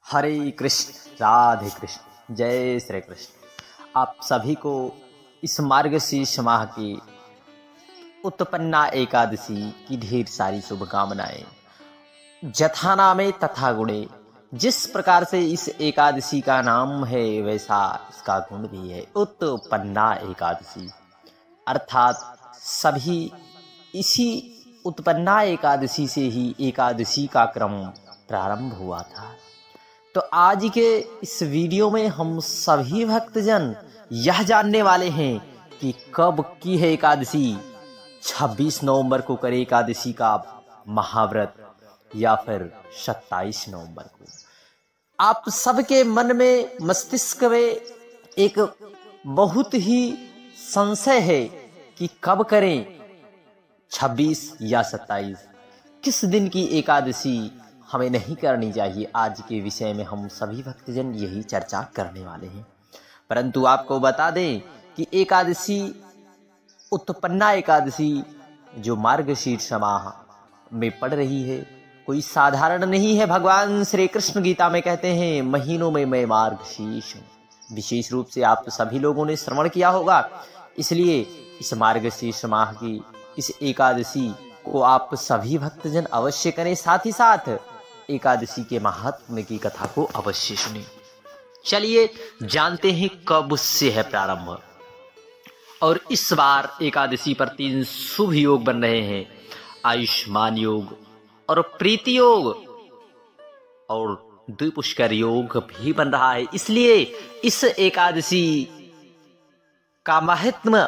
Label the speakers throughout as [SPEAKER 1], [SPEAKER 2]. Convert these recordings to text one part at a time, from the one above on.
[SPEAKER 1] हरे कृष्ण, राधे कृष्ण, जय श्री कृष्ण। आप सभी को इस मार्गशीर्ष माह की उत्पन्ना एकादशी की ढेर सारी शुभकामनाएं। जथा नामे तथा गुणे, जिस प्रकार से इस एकादशी का नाम है वैसा इसका गुण भी है। उत्पन्ना एकादशी अर्थात सभी इसी उत्पन्ना एकादशी से ही एकादशी का क्रम प्रारंभ हुआ था। तो आज के इस वीडियो में हम सभी भक्तजन यह जानने वाले हैं कि कब की है एकादशी। 26 नवंबर को करे एकादशी का महाव्रत या फिर 27 नवंबर को। आप सबके मन में, मस्तिष्क में एक बहुत ही संशय है कि कब करें, 26 या 27, किस दिन की एकादशी हमें नहीं करनी चाहिए। आज के विषय में हम सभी भक्तजन यही चर्चा करने वाले हैं। परंतु आपको बता दें कि एकादशी, उत्पन्ना एकादशी जो मार्गशीर्ष माह में पड़ रही है, कोई साधारण नहीं है। भगवान श्री कृष्ण गीता में कहते हैं, महीनों में मैं मार्गशीर्ष हूं। विशेष रूप से आप सभी लोगों ने श्रवण किया होगा, इसलिए इस मार्गशीर्ष माह की इस एकादशी को आप सभी भक्तजन अवश्य करें। साथ ही साथ एकादशी के महात्म्य की कथा को अवश्य सुनें। चलिए जानते हैं कब से है प्रारंभ। और इस बार एकादशी पर 3 शुभ योग बन रहे हैं, आयुष्मान योग और प्रीति योग और द्विपुष्कर योग भी बन रहा है। इसलिए इस एकादशी का महात्म्य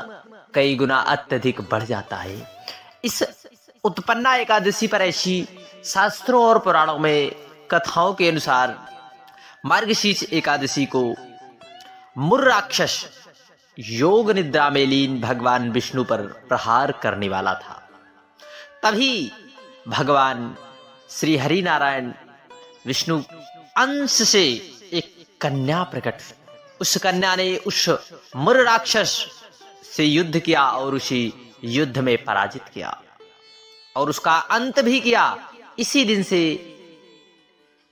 [SPEAKER 1] कई गुना अत्यधिक बढ़ जाता है। इस उत्पन्ना एकादशी पर ऐसी शास्त्रों और पुराणों में कथाओं के अनुसार मार्गशीर्ष एकादशी को मुर राक्षस योग निद्रा में लीन भगवान विष्णु पर प्रहार करने वाला था। तभी भगवान श्री हरि नारायण विष्णु अंश से एक कन्या प्रकट, उस कन्या ने उस मुर राक्षस से युद्ध किया और उसे युद्ध में पराजित किया और उसका अंत भी किया। इसी दिन से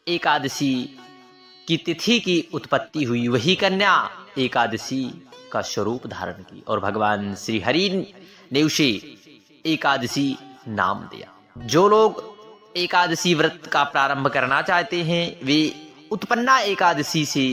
[SPEAKER 1] एकादशी की तिथि की उत्पत्ति हुई। वही कन्या एकादशी का स्वरूप धारण की और भगवान श्री हरि ने उसे एकादशी नाम दिया। जो लोग एकादशी व्रत का प्रारंभ करना चाहते हैं वे उत्पन्ना एकादशी से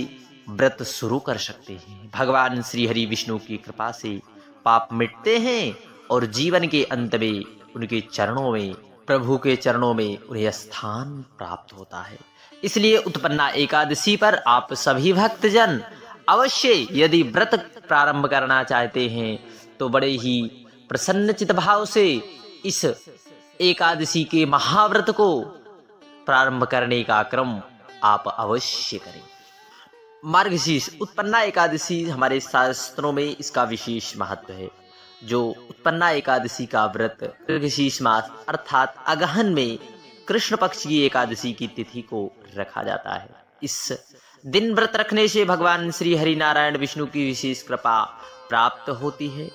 [SPEAKER 1] व्रत शुरू कर सकते हैं। भगवान श्री हरि विष्णु की कृपा से पाप मिटते हैं और जीवन के अंत में उनके चरणों में, प्रभु के चरणों में उन्हें स्थान प्राप्त होता है। इसलिए उत्पन्ना एकादशी पर आप सभी भक्तजन अवश्य यदि व्रत प्रारंभ करना चाहते हैं तो बड़े ही प्रसन्नचित भाव से इस एकादशी के महाव्रत को प्रारंभ करने का क्रम आप अवश्य करें। मार्गशीर्ष उत्पन्ना एकादशी हमारे शास्त्रों में इसका विशेष महत्व है। जो उत्पन्ना एकादशी का व्रत मार्गशीर्ष मास अर्थात अगहन में कृष्ण पक्ष की एकादशी की तिथि को रखा जाता है। इस दिन व्रत रखने से भगवान श्री हरि नारायण विष्णु की विशेष कृपा प्राप्त होती है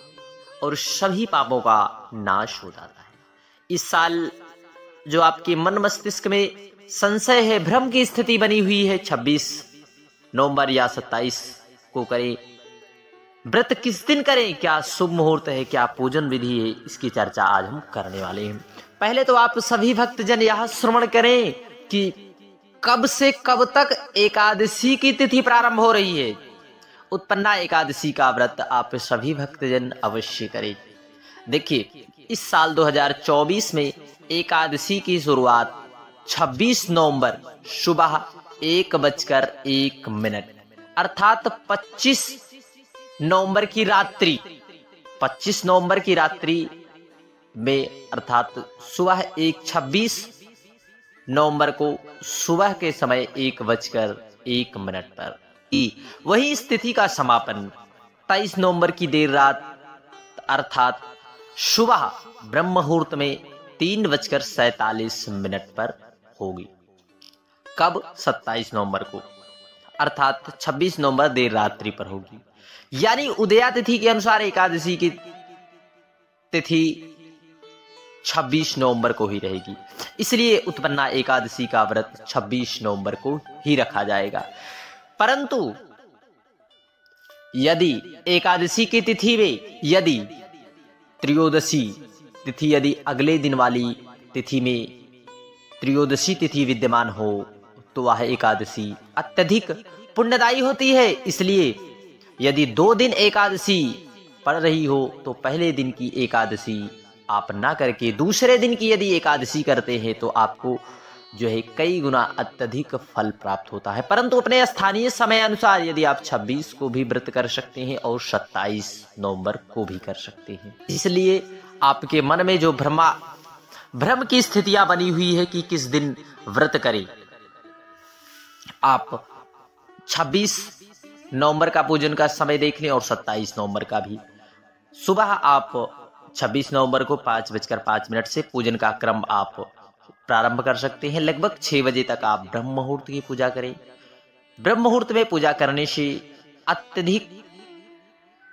[SPEAKER 1] और सभी पापों का नाश हो जाता है। इस साल जो आपके मन मस्तिष्क में संशय है, भ्रम की स्थिति बनी हुई है, 26 नवंबर या 27 को करें व्रत, किस दिन करें, क्या शुभ मुहूर्त है, क्या पूजन विधि है, इसकी चर्चा आज हम करने वाले हैं। पहले तो आप सभी भक्तजन यह श्रवण करें कि कब से कब तक एकादशी की तिथि प्रारंभ हो रही है। उत्पन्ना एकादशी का व्रत आप सभी भक्तजन अवश्य करें। देखिए, इस साल 2024 में एकादशी की शुरुआत 26 नवंबर सुबह 1:01 अर्थात 25 नवंबर की रात्रि, 25 नवंबर की रात्रि में अर्थात सुबह 26 नवंबर को सुबह के समय 1:01 पर। वही इस तिथि का समापन 23 नवंबर की देर रात अर्थात सुबह ब्रह्म मुहूर्त में 3:47 पर होगी। कब? 27 नवंबर को अर्थात 26 नवंबर देर रात्रि पर होगी। यानी उदया तिथि के अनुसार एकादशी की तिथि 26 नवंबर को ही रहेगी। इसलिए उत्पन्ना एकादशी का व्रत 26 नवंबर को ही रखा जाएगा। परंतु यदि एकादशी की तिथि में यदि त्रयोदशी तिथि यदि अगले दिन वाली तिथि में त्रयोदशी तिथि विद्यमान हो तो वह एकादशी अत्यधिक पुण्यदायी होती है। इसलिए यदि 2 दिन एकादशी पड़ रही हो तो पहले दिन की एकादशी आप ना करके दूसरे दिन की यदि एकादशी करते हैं तो आपको जो है कई गुना अत्यधिक फल प्राप्त होता है। परंतु अपने स्थानीय समय अनुसार यदि आप 26 को भी व्रत कर सकते हैं और 27 नवंबर को भी कर सकते हैं। इसलिए आपके मन में जो भ्रम की स्थितियां बनी हुई है कि किस दिन व्रत करें, आप 26 नवंबर का पूजन का समय देख लें और 27 नवंबर का भी। सुबह आप 26 नवंबर को 5:05 से पूजन का क्रम आप प्रारंभ कर सकते हैं। लगभग 6 बजे तक आप ब्रह्म मुहूर्त की पूजा करें। ब्रह्म मुहूर्त में पूजा करने से अत्यधिक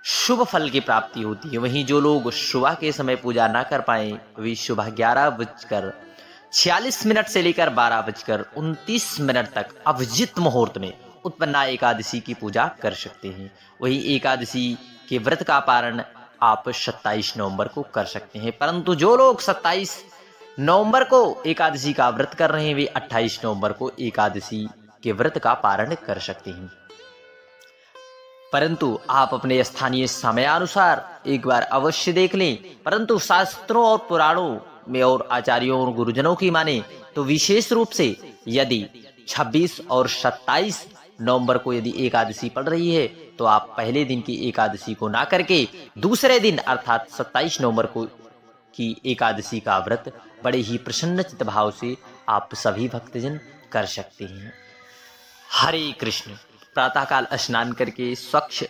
[SPEAKER 1] शुभ फल की प्राप्ति होती है। वहीं जो लोग सुबह के समय पूजा ना कर पाए वे सुबह 11:46 से लेकर 12:29 तक अभिजित मुहूर्त में उत्पन्ना एकादशी की पूजा कर सकते हैं। वही एकादशी के व्रत का पारण आप 27 नवंबर को कर सकते हैं। परंतु जो लोग 27 नवंबर को एकादशी का व्रत कर रहे हैं वे 28 नवंबर को एकादशी के व्रत का पारण कर सकते हैं। परंतु आप अपने स्थानीय समयानुसार एक बार अवश्य देख लें। परंतु शास्त्रों और पुराणों में और आचार्यों और गुरुजनों की माने तो विशेष रूप से यदि 26 और 27 नवंबर को यदि एकादशी पड़ रही है तो आप पहले दिन की एकादशी को ना करके दूसरे दिन अर्थात 27 नवंबर को की एकादशी का व्रत बड़े ही प्रसन्नचित्त भाव से आप सभी भक्तजन कर सकते हैं। हरे कृष्ण। प्रातःकाल स्नान करके स्वच्छ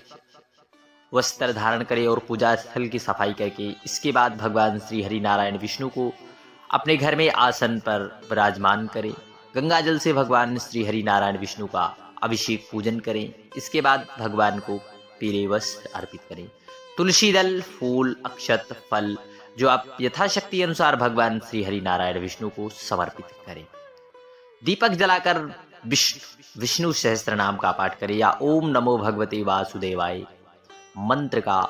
[SPEAKER 1] वस्त्र धारण करें और पूजा स्थल की सफाई करके इसके बाद भगवान श्री हरि नारायण विष्णु को अपने घर में आसन पर विराजमान करें। गंगा जल से भगवान श्री हरि नारायण विष्णु का अभिषेक पूजन करें। इसके बाद भगवान को पीले वस्त्र अर्पित करें। तुलसी दल, फूल, अक्षत, फल जो आप यथाशक्ति अनुसार भगवान श्री हरि नारायण विष्णु को समर्पित करें। दीपक जलाकर विष्णु सहस्त्र नाम का पाठ करें या ओम नमो भगवते वासुदेवाय मंत्र का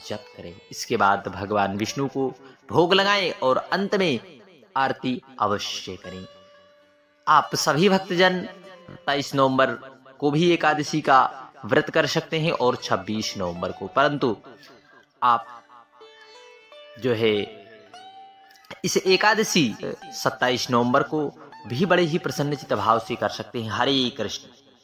[SPEAKER 1] जप करें। इसके बाद भगवान विष्णु को भोग लगाएं और अंत में आरती अवश्य करें। आप सभी भक्तजन 27 नवंबर को भी एकादशी का व्रत कर सकते हैं और 26 नवंबर को। परंतु आप जो है इस एकादशी 27 नवंबर को भी बड़े ही प्रसन्नचित्त भाव से कर सकते हैं। हरे कृष्ण।